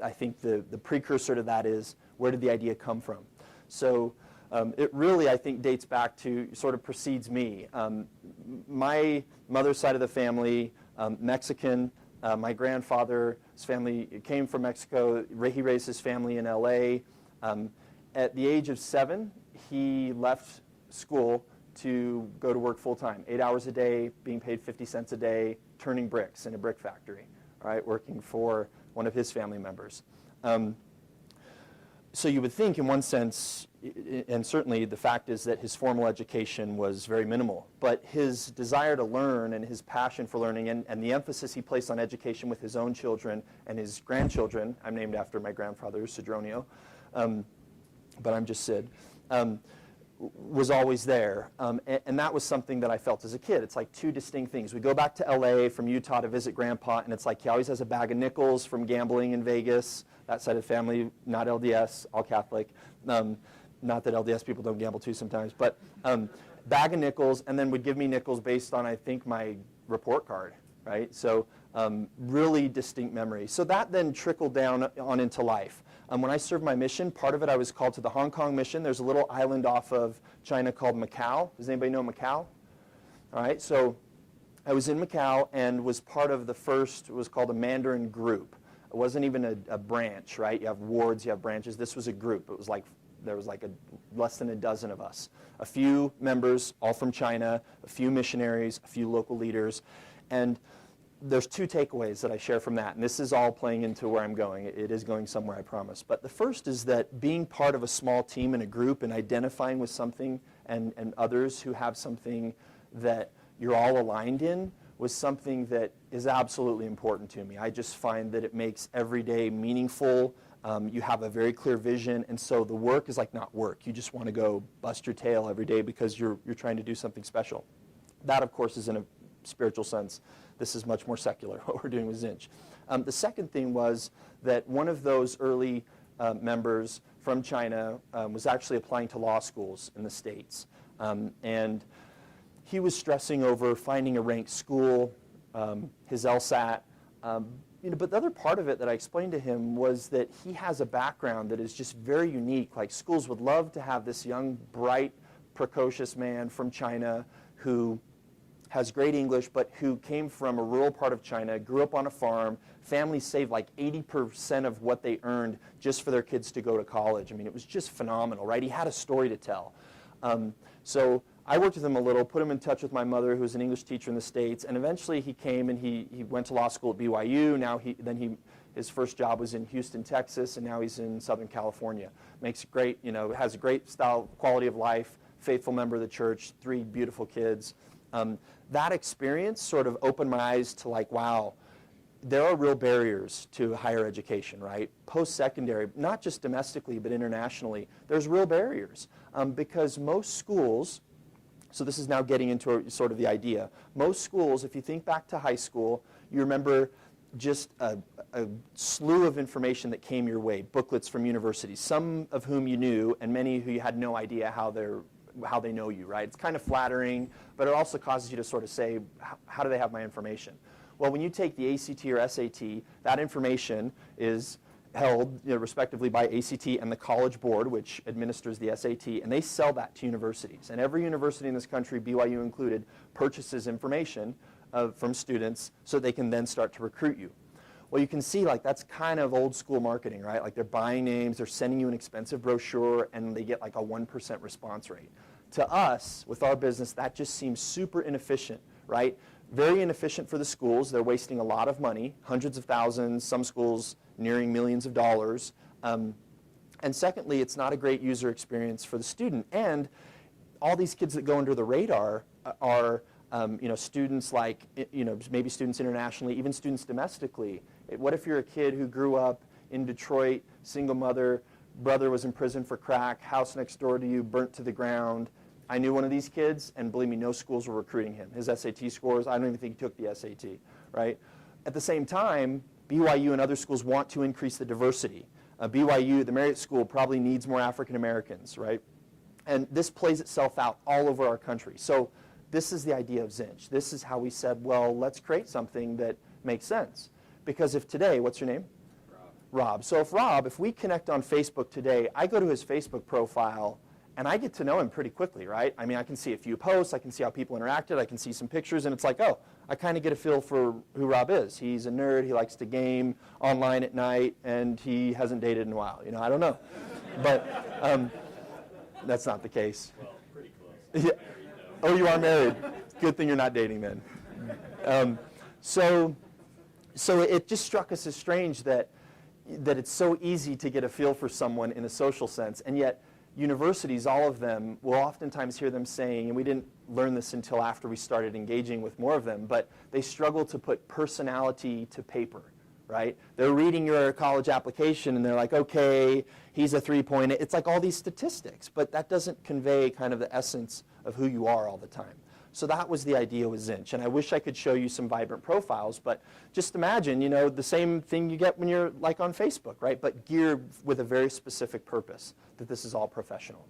I think the precursor to that is, where did the idea come from? So it really, I think, dates back to, sort of precedes me. My mother's side of the family, Mexican. My grandfather's family came from Mexico. He raised his family in LA. At the age of 7, he left school to go to work full-time, 8 hours a day, being paid 50 cents a day, turning bricks in a brick factory, right, working for one of his family members. So you would think, in one sense, and certainly the fact is that his formal education was very minimal, but his desire to learn and his passion for learning and the emphasis he placed on education with his own children and his grandchildren — I'm named after my grandfather, Cedronio, but I'm just Sid — was always there. And that was something that I felt as a kid. It's like two distinct things. We go back to LA from Utah to visit Grandpa, and it's like he always has a bag of nickels from gambling in Vegas. That side of the family, not LDS, all Catholic. Not that LDS people don't gamble too sometimes, but bag of nickels, and then would give me nickels based on, I think, my report card, right? So really distinct memory. So that then trickled down on into life. When I served my mission, part of it I was called to the Hong Kong mission. There's a little island off of China called Macau. Does anybody know Macau? All right, so I was in Macau and was part of the first, it was called a Mandarin group. It wasn't even a branch, right? You have wards, you have branches. This was a group. It was like, there was like less than a dozen of us. A few members, all from China, a few missionaries, a few local leaders. And there's two takeaways that I share from that, and this is all playing into where I'm going. It is going somewhere, I promise. But the first is that being part of a small team in a group and identifying with something and others who have something that you're all aligned in was something that is absolutely important to me. I just find that it makes every day meaningful. You have a very clear vision, and so the work is like not work. You just want to go bust your tail every day because you're trying to do something special. That, of course, is in a spiritual sense. This is much more secular, what we're doing with Zinch. The second thing was that one of those early members from China was actually applying to law schools in the States. And he was stressing over finding a ranked school, his LSAT. But the other part of it that I explained to him was that he has a background that is just very unique. Like, schools would love to have this young, bright, precocious man from China who has great English, but who came from a rural part of China, grew up on a farm. Families saved like 80% of what they earned just for their kids to go to college. I mean, it was just phenomenal, right? He had a story to tell. So I worked with him a little, put him in touch with my mother, who was an English teacher in the States, and eventually he came and he went to law school at BYU. Now his first job was in Houston, Texas, and now he's in Southern California. Makes great, has a great style, quality of life, faithful member of the church, 3 beautiful kids. That experience sort of opened my eyes to, like, wow, there are real barriers to higher education, right? Post-secondary, not just domestically but internationally, there's real barriers because most schools, so this is now getting into sort of the idea, most schools, if you think back to high school, you remember just a slew of information that came your way, booklets from universities, some of whom you knew and many who you had no idea how they know you, right? It's kind of flattering, but it also causes you to sort of say, how do they have my information? Well, when you take the ACT or SAT, that information is held respectively by ACT and the College Board, which administers the SAT, and they sell that to universities. And every university in this country, BYU included, purchases information from students so they can then start to recruit you. Well, you can see, like, that's kind of old school marketing, right? Like, they're buying names, they're sending you an expensive brochure, and they get like a 1% response rate. To us, with our business, that just seems super inefficient, right? Very inefficient for the schools. They're wasting a lot of money, hundreds of thousands, some schools nearing millions of dollars. And secondly, it's not a great user experience for the student. And all these kids that go under the radar are students like, maybe students internationally, even students domestically. What if you're a kid who grew up in Detroit, single mother, brother was in prison for crack, house next door to you burnt to the ground? I knew one of these kids, and believe me, no schools were recruiting him. His SAT scores, I don't even think he took the SAT, right? At the same time, BYU and other schools want to increase the diversity. BYU, the Marriott School, probably needs more African Americans, right? And this plays itself out all over our country. So this is the idea of Zinch. This is how we said, well, let's create something that makes sense. Because if today, what's your name? Rob. So if we connect on Facebook today, I go to his Facebook profile, and I get to know him pretty quickly, right? I mean, I can see a few posts, I can see how people interacted, I can see some pictures, and it's like, oh, I kind of get a feel for who Rob is. He's a nerd, he likes to game online at night, and he hasn't dated in a while. You know, I don't know. But that's not the case. Well, pretty close. Yeah. Married, though. Oh, you are married. Good thing you're not dating then. So it just struck us as strange that it's so easy to get a feel for someone in a social sense, and yet universities, all of them, will oftentimes hear them saying, and we didn't learn this until after we started engaging with more of them, but they struggle to put personality to paper, right? They're reading your college application and they're like, okay, he's a 3.8. It's like all these statistics, but that doesn't convey kind of the essence of who you are all the time. So that was the idea with Zinch, and I wish I could show you some vibrant profiles, but just imagine, you know, the same thing you get when you're like on Facebook, right? But geared with a very specific purpose, that this is all professional.